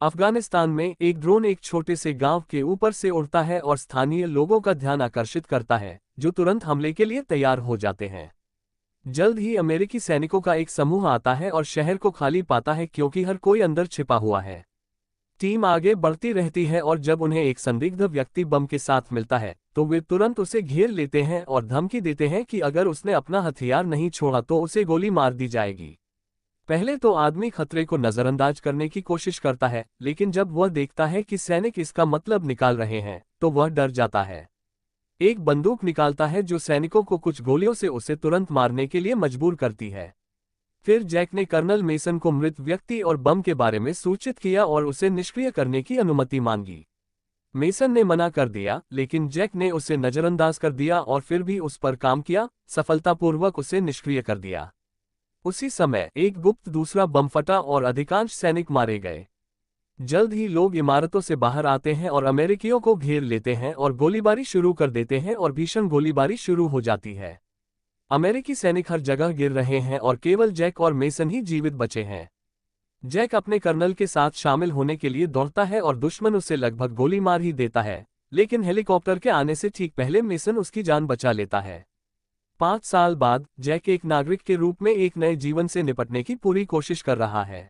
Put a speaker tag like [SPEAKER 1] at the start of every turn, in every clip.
[SPEAKER 1] अफगानिस्तान में एक ड्रोन एक छोटे से गांव के ऊपर से उड़ता है और स्थानीय लोगों का ध्यान आकर्षित करता है, जो तुरंत हमले के लिए तैयार हो जाते हैं। जल्द ही अमेरिकी सैनिकों का एक समूह आता है और शहर को खाली पाता है क्योंकि हर कोई अंदर छिपा हुआ है। टीम आगे बढ़ती रहती है और जब उन्हें एक संदिग्ध व्यक्ति बम के साथ मिलता है तो वे तुरंत उसे घेर लेते हैं और धमकी देते हैं कि अगर उसने अपना हथियार नहीं छोड़ा तो उसे गोली मार दी जाएगी। पहले तो आदमी खतरे को नजरअंदाज करने की कोशिश करता है, लेकिन जब वह देखता है कि सैनिक इसका मतलब निकाल रहे हैं तो वह डर जाता है। एक बंदूक निकालता है जो सैनिकों को कुछ गोलियों से उसे तुरंत मारने के लिए मजबूर करती है। फिर जैक ने कर्नल मेसन को मृत व्यक्ति और बम के बारे में सूचित किया और उसे निष्क्रिय करने की अनुमति मांगी। मेसन ने मना कर दिया, लेकिन जैक ने उसे नजरअंदाज कर दिया और फिर भी उस पर काम किया, सफलतापूर्वक उसे निष्क्रिय कर दिया। उसी समय एक गुप्त दूसरा बम फटा और अधिकांश सैनिक मारे गए। जल्द ही लोग इमारतों से बाहर आते हैं और अमेरिकियों को घेर लेते हैं और गोलीबारी शुरू कर देते हैं और भीषण गोलीबारी शुरू हो जाती है। अमेरिकी सैनिक हर जगह गिर रहे हैं और केवल जैक और मेसन ही जीवित बचे हैं। जैक अपने कर्नल के साथ शामिल होने के लिए दौड़ता है और दुश्मन उसे लगभग गोली मार ही देता है, लेकिन हेलीकॉप्टर के आने से ठीक पहले मेसन उसकी जान बचा लेता है। 5 साल बाद जैक एक नागरिक के रूप में एक नए जीवन से निपटने की पूरी कोशिश कर रहा है।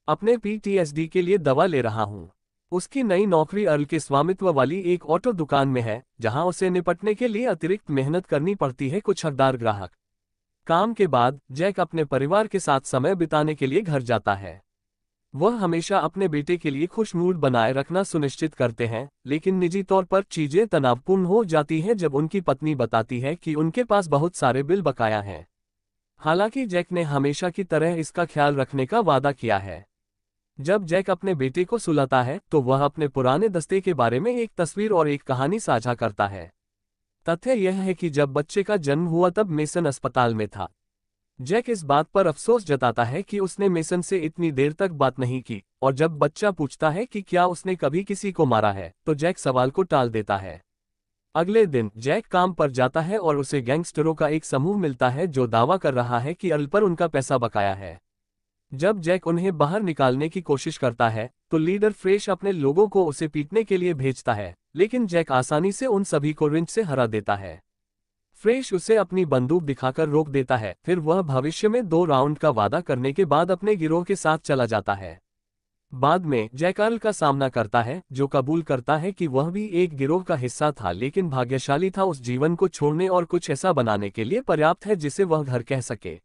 [SPEAKER 1] अपने पीटीएसडी के लिए दवा ले रहा हूँ। उसकी नई नौकरी अर्ल के स्वामित्व वाली एक ऑटो दुकान में है, जहां उसे निपटने के लिए अतिरिक्त मेहनत करनी पड़ती है कुछ हकदार ग्राहक। काम के बाद जैक अपने परिवार के साथ समय बिताने के लिए घर जाता है। वह हमेशा अपने बेटे के लिए खुश मूड बनाए रखना सुनिश्चित करते हैं, लेकिन निजी तौर पर चीजें तनावपूर्ण हो जाती हैं जब उनकी पत्नी बताती है कि उनके पास बहुत सारे बिल बकाया हैं। हालांकि जैक ने हमेशा की तरह इसका ख्याल रखने का वादा किया है। जब जैक अपने बेटे को सुलाता है तो वह अपने पुराने दस्ते के बारे में एक तस्वीर और एक कहानी साझा करता है। तथ्य यह है कि जब बच्चे का जन्म हुआ तब मेसन अस्पताल में था। जैक इस बात पर अफसोस जताता है कि उसने मेसन से इतनी देर तक बात नहीं की, और जब बच्चा पूछता है कि क्या उसने कभी किसी को मारा है तो जैक सवाल को टाल देता है। अगले दिन जैक काम पर जाता है और उसे गैंगस्टरों का एक समूह मिलता है जो दावा कर रहा है कि अर्ल पर उनका पैसा बकाया है। जब जैक उन्हें बाहर निकालने की कोशिश करता है तो लीडर फ्रेश अपने लोगों को उसे पीटने के लिए भेजता है, लेकिन जैक आसानी से उन सभी को रिंच से हरा देता है। फ्रेश उसे अपनी बंदूक दिखाकर रोक देता है, फिर वह भविष्य में 2 राउंड का वादा करने के बाद अपने गिरोह के साथ चला जाता है। बाद में जैक अर्ल का सामना करता है, जो कबूल करता है कि वह भी एक गिरोह का हिस्सा था, लेकिन भाग्यशाली था उस जीवन को छोड़ने और कुछ ऐसा बनाने के लिए पर्याप्त है जिसे वह घर कह सके।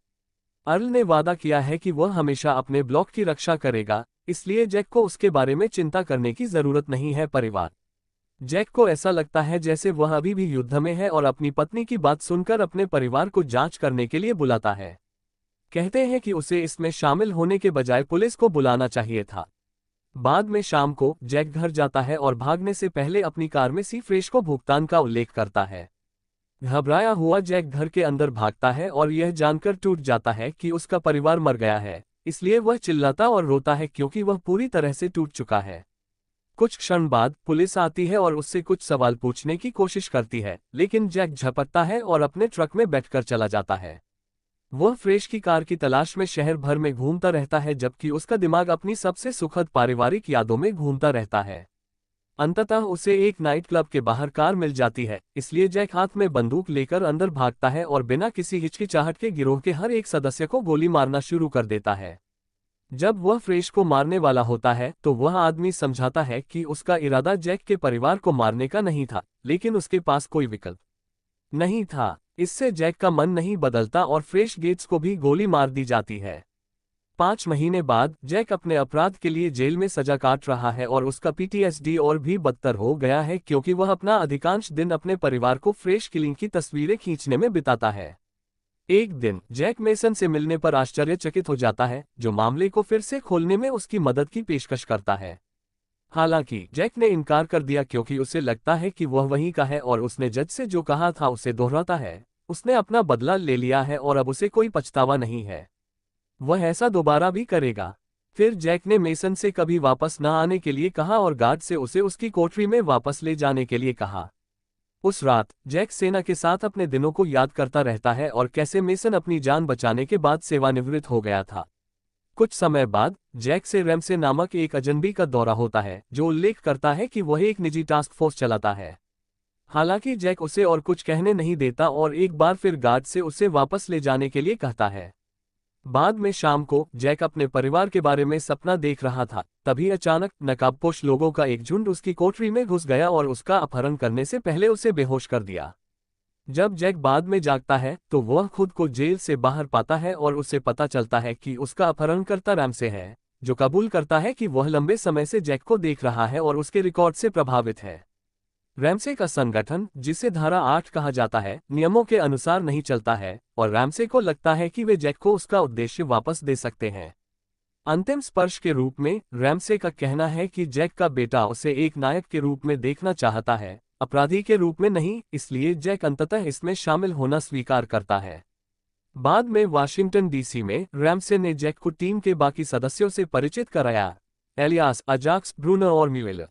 [SPEAKER 1] अर्ल ने वादा किया है कि वह हमेशा अपने ब्लॉक की रक्षा करेगा, इसलिए जैक को उसके बारे में चिंता करने की जरूरत नहीं है। परिवार जैक को ऐसा लगता है जैसे वह अभी भी युद्ध में है और अपनी पत्नी की बात सुनकर अपने परिवार को जांच करने के लिए बुलाता है। कहते हैं कि उसे इसमें शामिल होने के बजाय पुलिस को बुलाना चाहिए था। बाद में शाम को जैक घर जाता है और भागने से पहले अपनी कार में सी फ्रेश को भुगतान का उल्लेख करता है। घबराया हुआ जैक घर के अंदर भागता है और यह जानकर टूट जाता है कि उसका परिवार मर गया है, इसलिए वह चिल्लाता और रोता है क्योंकि वह पूरी तरह से टूट चुका है। कुछ क्षण बाद पुलिस आती है और उससे कुछ सवाल पूछने की कोशिश करती है, लेकिन जैक झपटता है और अपने ट्रक में बैठकर चला जाता है। वह फ्रेश की कार की तलाश में शहर भर में घूमता रहता है, जबकि उसका दिमाग अपनी सबसे सुखद पारिवारिक यादों में घूमता रहता है। अंततः उसे एक नाइट क्लब के बाहर कार मिल जाती है, इसलिए जैक हाथ में बंदूक लेकर अंदर भागता है और बिना किसी हिचकिचाहट के गिरोह के हर एक सदस्य को गोली मारना शुरू कर देता है। जब वह फ्रेश को मारने वाला होता है तो वह आदमी समझाता है कि उसका इरादा जैक के परिवार को मारने का नहीं था, लेकिन उसके पास कोई विकल्प नहीं था। इससे जैक का मन नहीं बदलता और फ्रेश गेट्स को भी गोली मार दी जाती है। 5 महीने बाद जैक अपने अपराध के लिए जेल में सजा काट रहा है और उसका पीटीएसडी और भी बदतर हो गया है क्योंकि वह अपना अधिकांश दिन अपने परिवार को फ्रेश किलिंग की तस्वीरें खींचने में बिताता है। एक दिन जैक मेसन से मिलने पर आश्चर्यचकित हो जाता है, जो मामले को फिर से खोलने में उसकी मदद की पेशकश करता है। हालांकि जैक ने इनकार कर दिया क्योंकि उसे लगता है कि वह वहीं का है और उसने जज से जो कहा था उसे दोहराता है। उसने अपना बदला ले लिया है और अब उसे कोई पछतावा नहीं है। वह ऐसा दोबारा भी करेगा। फिर जैक ने मेसन से कभी वापस न आने के लिए कहा और गार्ड से उसे उसकी कोठरी में वापस ले जाने के लिए कहा। उस रात जैक सेना के साथ अपने दिनों को याद करता रहता है और कैसे मेसन अपनी जान बचाने के बाद सेवानिवृत्त हो गया था। कुछ समय बाद जैक से रैमसे नामक एक अजनबी का दौरा होता है जो उल्लेख करता है कि वह एक निजी टास्क फोर्स चलाता है। हालांकि जैक उसे और कुछ कहने नहीं देता और एक बार फिर गार्ड से उसे वापस ले जाने के लिए कहता है। बाद में शाम को जैक अपने परिवार के बारे में सपना देख रहा था, तभी अचानक नकाबपोश लोगों का एक झुंड उसकी कोठरी में घुस गया और उसका अपहरण करने से पहले उसे बेहोश कर दिया। जब जैक बाद में जागता है तो वह खुद को जेल से बाहर पाता है और उसे पता चलता है कि उसका अपहरणकर्ता रैमसे है, जो कबूल करता है कि वह लंबे समय से जैक को देख रहा है और उसके रिकॉर्ड से प्रभावित है। रैमसे का संगठन, जिसे धारा 8 कहा जाता है, नियमों के अनुसार नहीं चलता है और रैमसे को लगता है कि वे जैक को उसका उद्देश्य वापस दे सकते हैं। अंतिम स्पर्श के रूप में रैमसे का कहना है कि जैक का बेटा उसे एक नायक के रूप में देखना चाहता है, अपराधी के रूप में नहीं, इसलिए जैक अंततः इसमें शामिल होना स्वीकार करता है। बाद में वाशिंगटन डीसी में रैमसे ने जैक को टीम के बाकी सदस्यों से परिचित कराया, एलियास, अजाक्स, ब्रूनर और म्यूएल।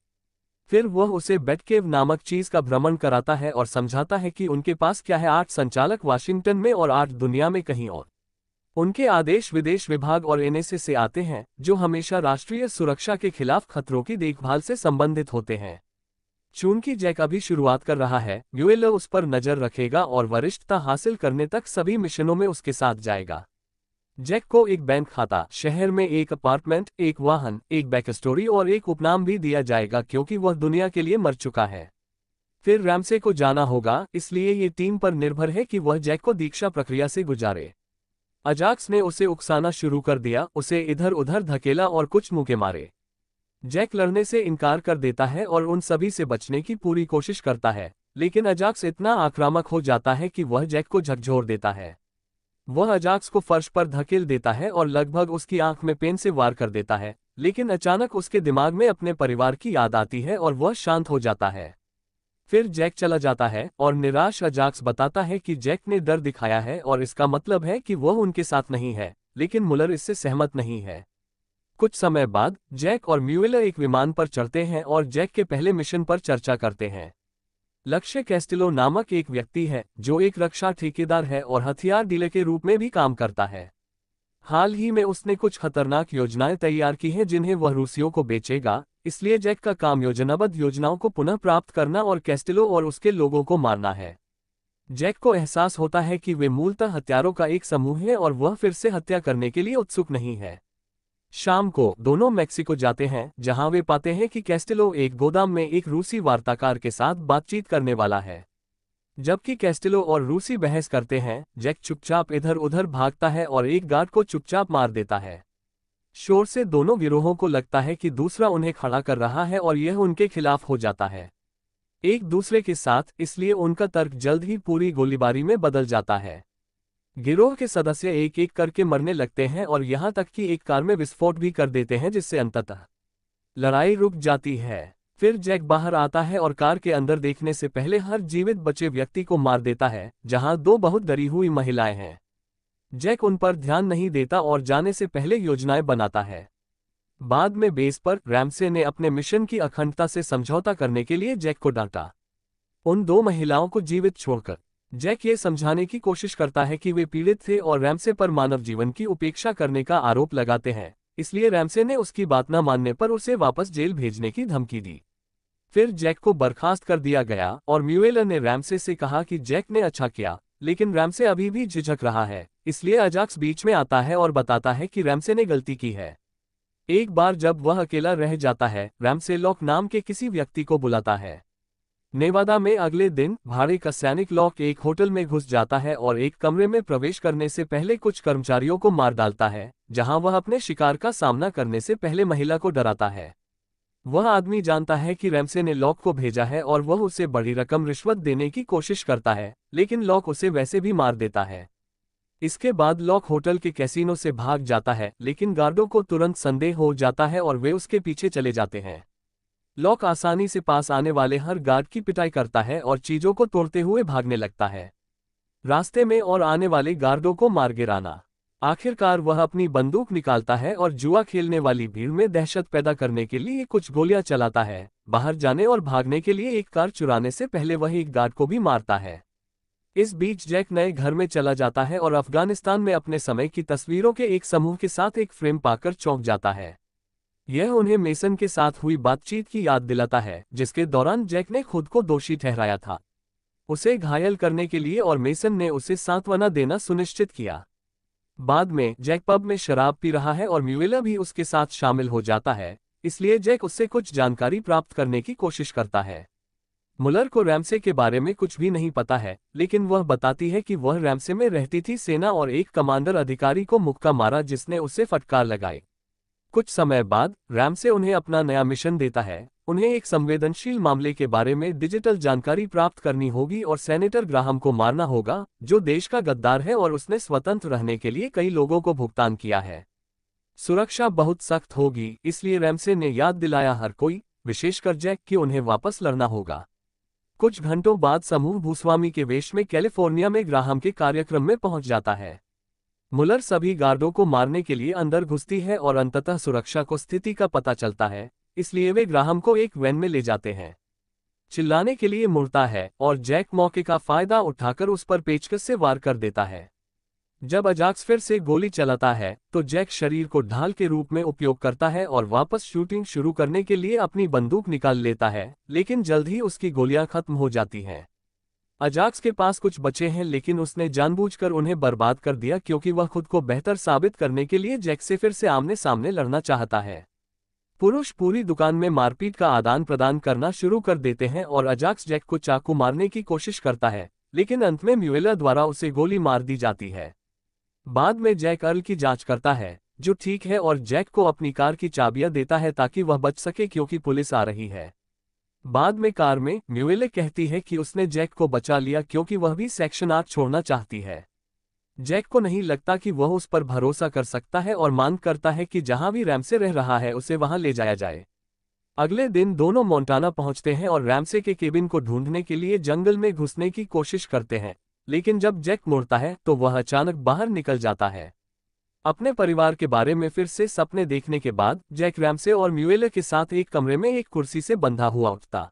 [SPEAKER 1] फिर वह उसे बैटकेव नामक चीज का भ्रमण कराता है और समझाता है कि उनके पास क्या है। 8 संचालक वाशिंगटन में और 8 दुनिया में कहीं और। उनके आदेश विदेश विभाग और एनएसए से आते हैं, जो हमेशा राष्ट्रीय सुरक्षा के खिलाफ खतरों की देखभाल से संबंधित होते हैं। चूंकि जैक अभी शुरुआत कर रहा है, म्यूएल उस पर नजर रखेगा और वरिष्ठता हासिल करने तक सभी मिशनों में उसके साथ जाएगा। जैक को एक बैंक खाता, शहर में एक अपार्टमेंट, एक वाहन, एक बैकस्टोरी और एक उपनाम भी दिया जाएगा क्योंकि वह दुनिया के लिए मर चुका है। फिर रैमसे को जाना होगा, इसलिए ये टीम पर निर्भर है कि वह जैक को दीक्षा प्रक्रिया से गुजारे। अजाक्स ने उसे उकसाना शुरू कर दिया, उसे इधर उधर धकेला और कुछ मुक्के मारे। जैक लड़ने से इनकार कर देता है और उन सभी से बचने की पूरी कोशिश करता है, लेकिन अजाक्स इतना आक्रामक हो जाता है कि वह जैक को झकझोर देता है। वह अजाक्स को फर्श पर धकेल देता है और लगभग उसकी आंख में पेन से वार कर देता है, लेकिन अचानक उसके दिमाग में अपने परिवार की याद आती है और वह शांत हो जाता है। फिर जैक चला जाता है और निराश अजाक्स बताता है कि जैक ने डर दिखाया है और इसका मतलब है कि वह उनके साथ नहीं है, लेकिन मुलर इससे सहमत नहीं है। कुछ समय बाद जैक और म्यूएल एक विमान पर चढ़ते हैं और जैक के पहले मिशन पर चर्चा करते हैं। लक्ष्य कैस्टिलो नामक एक व्यक्ति है जो एक रक्षा ठेकेदार है और हथियार डीलर के रूप में भी काम करता है। हाल ही में उसने कुछ खतरनाक योजनाएं तैयार की हैं जिन्हें वह रूसियों को बेचेगा, इसलिए जैक का काम योजनाबद्ध योजनाओं को पुनः प्राप्त करना और कैस्टिलो और उसके लोगों को मारना है। जैक को एहसास होता है कि वे मूलतः हत्यारों का एक समूह है और वह फिर से हत्या करने के लिए उत्सुक नहीं है। शाम को दोनों मेक्सिको जाते हैं, जहां वे पाते हैं कि कैस्टिलो एक गोदाम में एक रूसी वार्ताकार के साथ बातचीत करने वाला है। जबकि कैस्टिलो और रूसी बहस करते हैं, जैक चुपचाप इधर उधर भागता है और एक गार्ड को चुपचाप मार देता है। शोर से दोनों गिरोहों को लगता है कि दूसरा उन्हें खड़ा कर रहा है और यह उनके खिलाफ हो जाता है, एक दूसरे के साथ, इसलिए उनका तर्क जल्द ही पूरी गोलीबारी में बदल जाता है। गिरोह के सदस्य एक एक करके मरने लगते हैं और यहां तक कि एक कार में विस्फोट भी कर देते हैं, जिससे अंततः लड़ाई रुक जाती है। फिर जैक बाहर आता है और कार के अंदर देखने से पहले हर जीवित बचे व्यक्ति को मार देता है, जहां 2 बहुत डरी हुई महिलाएं हैं। जैक उन पर ध्यान नहीं देता और जाने से पहले योजनाएं बनाता है। बाद में बेस पर रैमसे ने अपने मिशन की अखंडता से समझौता करने के लिए जैक को डांटा। उन 2 महिलाओं को जीवित छोड़कर जैक ये समझाने की कोशिश करता है कि वे पीड़ित थे और रैमसे पर मानव जीवन की उपेक्षा करने का आरोप लगाते हैं, इसलिए रैमसे ने उसकी बात न मानने पर उसे वापस जेल भेजने की धमकी दी। फिर जैक को बर्खास्त कर दिया गया और म्यूएल ने रैमसे से कहा कि जैक ने अच्छा किया, लेकिन रैमसे अभी भी झिझक रहा है, इसलिए अजाक्स बीच में आता है और बताता है कि रैमसे ने गलती की है। एक बार जब वह अकेला रह जाता है, रैमसे लॉक नाम के किसी व्यक्ति को बुलाता है। नेवादा में अगले दिन भाड़े का सैनिक लॉक एक होटल में घुस जाता है और एक कमरे में प्रवेश करने से पहले कुछ कर्मचारियों को मार डालता है, जहां वह अपने शिकार का सामना करने से पहले महिला को डराता है। वह आदमी जानता है कि रैमसे ने लॉक को भेजा है और वह उसे बड़ी रकम रिश्वत देने की कोशिश करता है, लेकिन लॉक उसे वैसे भी मार देता है। इसके बाद लॉक होटल के कैसीनो से भाग जाता है, लेकिन गार्डों को तुरंत संदेह हो जाता है और वे उसके पीछे चले जाते हैं। लॉक आसानी से पास आने वाले हर गार्ड की पिटाई करता है और चीजों को तोड़ते हुए भागने लगता है, रास्ते में और आने वाले गार्डों को मार गिराना। आखिरकार वह अपनी बंदूक निकालता है और जुआ खेलने वाली भीड़ में दहशत पैदा करने के लिए कुछ गोलियां चलाता है। बाहर जाने और भागने के लिए एक कार चुराने से पहले वह एक गार्ड को भी मारता है। इस बीच जैक नए घर में चला जाता है और अफगानिस्तान में अपने समय की तस्वीरों के एक समूह के साथ एक फ्रेम पाकर चौंक जाता है। यह उन्हें मेसन के साथ हुई बातचीत की याद दिलाता है, जिसके दौरान जैक ने खुद को दोषी ठहराया था, उसे घायल करने के लिए, और मेसन ने उसे सांत्वना देना सुनिश्चित किया। बाद में जैक पब में शराब पी रहा है और म्यूएलर भी उसके साथ शामिल हो जाता है, इसलिए जैक उससे कुछ जानकारी प्राप्त करने की कोशिश करता है। मुलर को रैमसे के बारे में कुछ भी नहीं पता है, लेकिन वह बताती है कि वह रैमसे में रहती थी सेना और एक कमांडर अधिकारी को मुक्का मारा जिसने उसे फटकार लगाई। कुछ समय बाद रैमसे उन्हें अपना नया मिशन देता है। उन्हें एक संवेदनशील मामले के बारे में डिजिटल जानकारी प्राप्त करनी होगी और सेनेटर ग्राहम को मारना होगा, जो देश का गद्दार है और उसने स्वतंत्र रहने के लिए कई लोगों को भुगतान किया है। सुरक्षा बहुत सख्त होगी, इसलिए रैमसे ने याद दिलाया हर कोई, विशेषकर जैक, कि उन्हें वापस लड़ना होगा। कुछ घंटों बाद समूह भूस्वामी के वेश में कैलिफोर्निया में ग्राहम के कार्यक्रम में पहुंच जाता है। मुलर सभी गार्डों को मारने के लिए अंदर घुसती है और अंततः सुरक्षा को स्थिति का पता चलता है, इसलिए वे ग्राहम को एक वैन में ले जाते हैं। चिल्लाने के लिए मुड़ता है और जैक मौके का फायदा उठाकर उस पर पेचकस से वार कर देता है। जब अजाक्स फिर से गोली चलाता है तो जैक शरीर को ढाल के रूप में उपयोग करता है और वापस शूटिंग शुरू करने के लिए अपनी बंदूक निकाल लेता है, लेकिन जल्द ही उसकी गोलियां खत्म हो जाती हैं। अजाक्स के पास कुछ बचे हैं, लेकिन उसने जानबूझकर उन्हें बर्बाद कर दिया क्योंकि वह खुद को बेहतर साबित करने के लिए जैक से फिर से आमने सामने लड़ना चाहता है। पुरुष पूरी दुकान में मारपीट का आदान प्रदान करना शुरू कर देते हैं और अजाक्स जैक को चाकू मारने की कोशिश करता है, लेकिन अंत में म्यूएलर द्वारा उसे गोली मार दी जाती है। बाद में जैक अर्ल की जांच करता है, जो ठीक है, और जैक को अपनी कार की चाबियां देता है ताकि वह बच सके क्योंकि पुलिस आ रही है। बाद में कार में म्यूएलर कहती है कि उसने जैक को बचा लिया क्योंकि वह भी सेक्शन 8 छोड़ना चाहती है। जैक को नहीं लगता कि वह उस पर भरोसा कर सकता है और मांग करता है कि जहां भी रैमसे रह रहा है उसे वहां ले जाया जाए। अगले दिन दोनों मोंटाना पहुंचते हैं और रैमसे के केबिन को ढूंढने के लिए जंगल में घुसने की कोशिश करते हैं, लेकिन जब जैक मुड़ता है तो वह अचानक बाहर निकल जाता है। अपने परिवार के बारे में फिर से सपने देखने के बाद जैक रैमसे और म्यूएलर के साथ एक कमरे में एक कुर्सी से बंधा हुआ उठता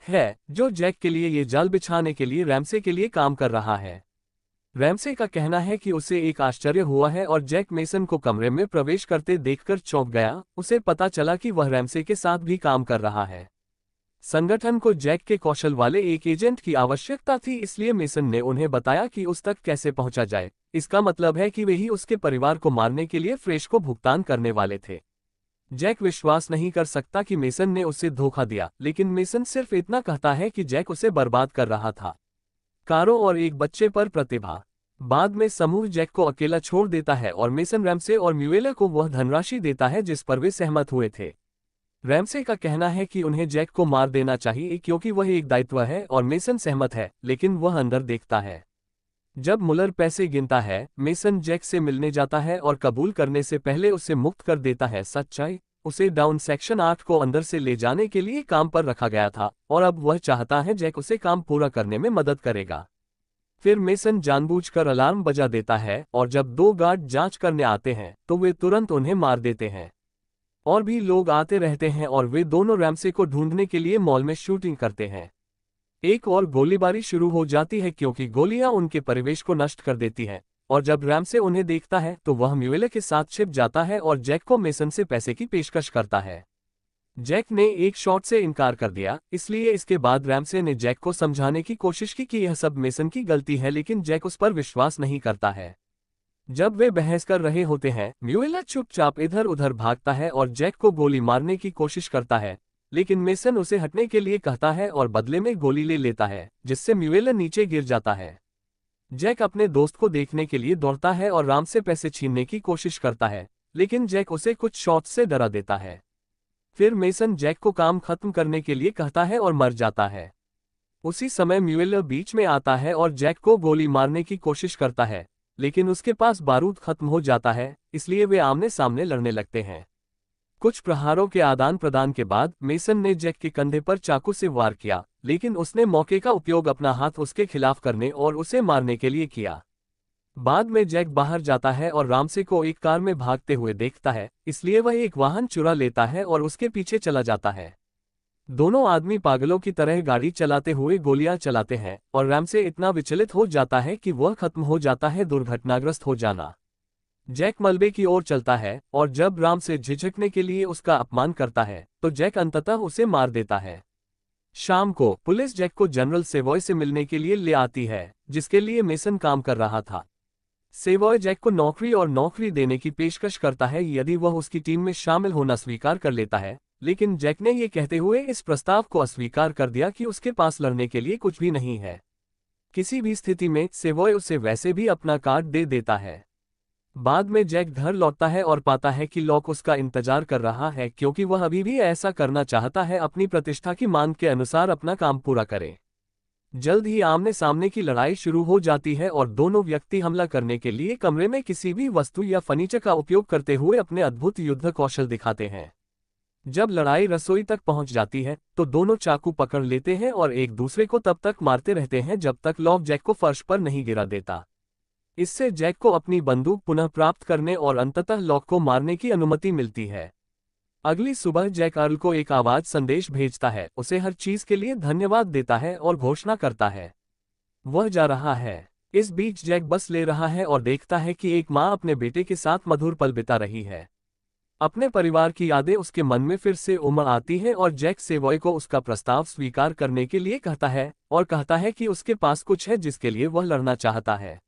[SPEAKER 1] है, जो जैक के लिए ये जाल बिछाने के लिए रैमसे के लिए काम कर रहा है। रैमसे का कहना है कि उसे एक आश्चर्य हुआ है और जैक मेसन को कमरे में प्रवेश करते देखकर चौंक गया। उसे पता चला कि वह रैमसे के साथ भी काम कर रहा है। संगठन को जैक के कौशल वाले एक एजेंट की आवश्यकता थी, इसलिए मेसन ने उन्हें बताया कि उस तक कैसे पहुंचा जाए। इसका मतलब है कि वे ही उसके परिवार को मारने के लिए फ्रेश को भुगतान करने वाले थे। जैक विश्वास नहीं कर सकता कि मेसन ने उसे धोखा दिया, लेकिन मेसन सिर्फ इतना कहता है कि जैक उसे बर्बाद कर रहा था। कारों और एक बच्चे पर प्रतिभा। बाद में समूह जैक को अकेला छोड़ देता है और मेसन रैमसे और म्यूएलर को वह धनराशि देता है जिस पर वे सहमत हुए थे। रैमसे का कहना है कि उन्हें जैक को मार देना चाहिए क्योंकि वह एक दायित्व है, और मेसन सहमत है, लेकिन वह अंदर देखता है। जब मुलर पैसे गिनता है, मेसन जैक से मिलने जाता है और कबूल करने से पहले उसे मुक्त कर देता है। सच्चाई, उसे डाउन सेक्शन 8 को अंदर से ले जाने के लिए काम पर रखा गया था और अब वह चाहता है जैक उसे काम पूरा करने में मदद करेगा। फिर मेसन जानबूझकर अलार्म बजा देता है और जब 2 गार्ड जांच करने आते हैं तो वे तुरंत उन्हें मार देते हैं। और भी लोग आते रहते हैं और वे दोनों रैमसे को ढूंढने के लिए मॉल में शूटिंग करते हैं। एक और गोलीबारी शुरू हो जाती है क्योंकि गोलियां उनके परिवेश को नष्ट कर देती हैं, और जब रैमसे उन्हें देखता है तो वह म्यूएलर के साथ छिप जाता है और जैक को मेसन से पैसे की पेशकश करता है। जैक ने एक शॉट से इनकार कर दिया, इसलिए इसके बाद रैमसे ने जैक को समझाने की कोशिश की कि यह सब मेसन की गलती है, लेकिन जैक उस पर विश्वास नहीं करता है। जब वे बहस कर रहे होते हैं, म्यूएलर चुपचाप इधर उधर भागता है और जैक को गोली मारने की कोशिश करता है, लेकिन मेसन उसे हटने के लिए कहता है और बदले में गोली ले लेता है, जिससे म्यूएलर नीचे गिर जाता है। जैक अपने दोस्त को देखने के लिए दौड़ता है और राम से पैसे छीनने की कोशिश करता है, लेकिन जैक उसे कुछ शॉट्स से डरा देता है। फिर मेसन जैक को काम खत्म करने के लिए कहता है और मर जाता है। उसी समय म्यूएलर बीच में आता है और जैक को गोली मारने की कोशिश करता है, लेकिन उसके पास बारूद खत्म हो जाता है, इसलिए वे आमने सामने लड़ने लगते हैं। कुछ प्रहारों के आदान प्रदान के बाद मेसन ने जैक के कंधे पर चाकू से वार किया, लेकिन उसने मौके का उपयोग अपना हाथ उसके खिलाफ करने और उसे मारने के लिए किया। बाद में जैक बाहर जाता है और रामसे को एक कार में भागते हुए देखता है, इसलिए वह एक वाहन चुरा लेता है और उसके पीछे चला जाता है। दोनों आदमी पागलों की तरह गाड़ी चलाते हुए गोलियां चलाते हैं और रैम से इतना विचलित हो जाता है कि वह खत्म हो जाता है दुर्घटनाग्रस्त हो जाना। जैक मलबे की ओर चलता है और जब राम से झिझकने के लिए उसका अपमान करता है तो जैक अंततः उसे मार देता है। शाम को पुलिस जैक को जनरल सेवॉय से मिलने के लिए ले आती है, जिसके लिए मेसन काम कर रहा था। सेवॉय जैक को नौकरी और नौकरी देने की पेशकश करता है यदि वह उसकी टीम में शामिल होना स्वीकार कर लेता है, लेकिन जैक ने यह कहते हुए इस प्रस्ताव को अस्वीकार कर दिया कि उसके पास लड़ने के लिए कुछ भी नहीं है। किसी भी स्थिति में सेवॉय उसे वैसे भी अपना कार्ड दे देता है। बाद में जैक घर लौटता है और पाता है कि लॉक उसका इंतजार कर रहा है क्योंकि वह अभी भी ऐसा करना चाहता है, अपनी प्रतिष्ठा की मांग के अनुसार अपना काम पूरा करे। जल्द ही आमने सामने की लड़ाई शुरू हो जाती है और दोनों व्यक्ति हमला करने के लिए कमरे में किसी भी वस्तु या फर्नीचर का उपयोग करते हुए अपने अद्भुत युद्ध कौशल दिखाते हैं। जब लड़ाई रसोई तक पहुंच जाती है तो दोनों चाकू पकड़ लेते हैं और एक दूसरे को तब तक मारते रहते हैं जब तक लॉक जैक को फर्श पर नहीं गिरा देता। इससे जैक को अपनी बंदूक पुनः प्राप्त करने और अंततः लॉक को मारने की अनुमति मिलती है। अगली सुबह जैक अर्ल को एक आवाज संदेश भेजता है, उसे हर चीज के लिए धन्यवाद देता है और घोषणा करता है वह जा रहा है। इस बीच जैक बस ले रहा है और देखता है कि एक माँ अपने बेटे के साथ मधुर पल बिता रही है। अपने परिवार की यादें उसके मन में फिर से उमड़ आती हैं और जैक सेवॉय को उसका प्रस्ताव स्वीकार करने के लिए कहता है और कहता है कि उसके पास कुछ है जिसके लिए वह लड़ना चाहता है।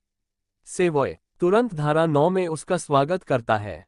[SPEAKER 1] सेवॉय तुरंत धारा 9 में उसका स्वागत करता है।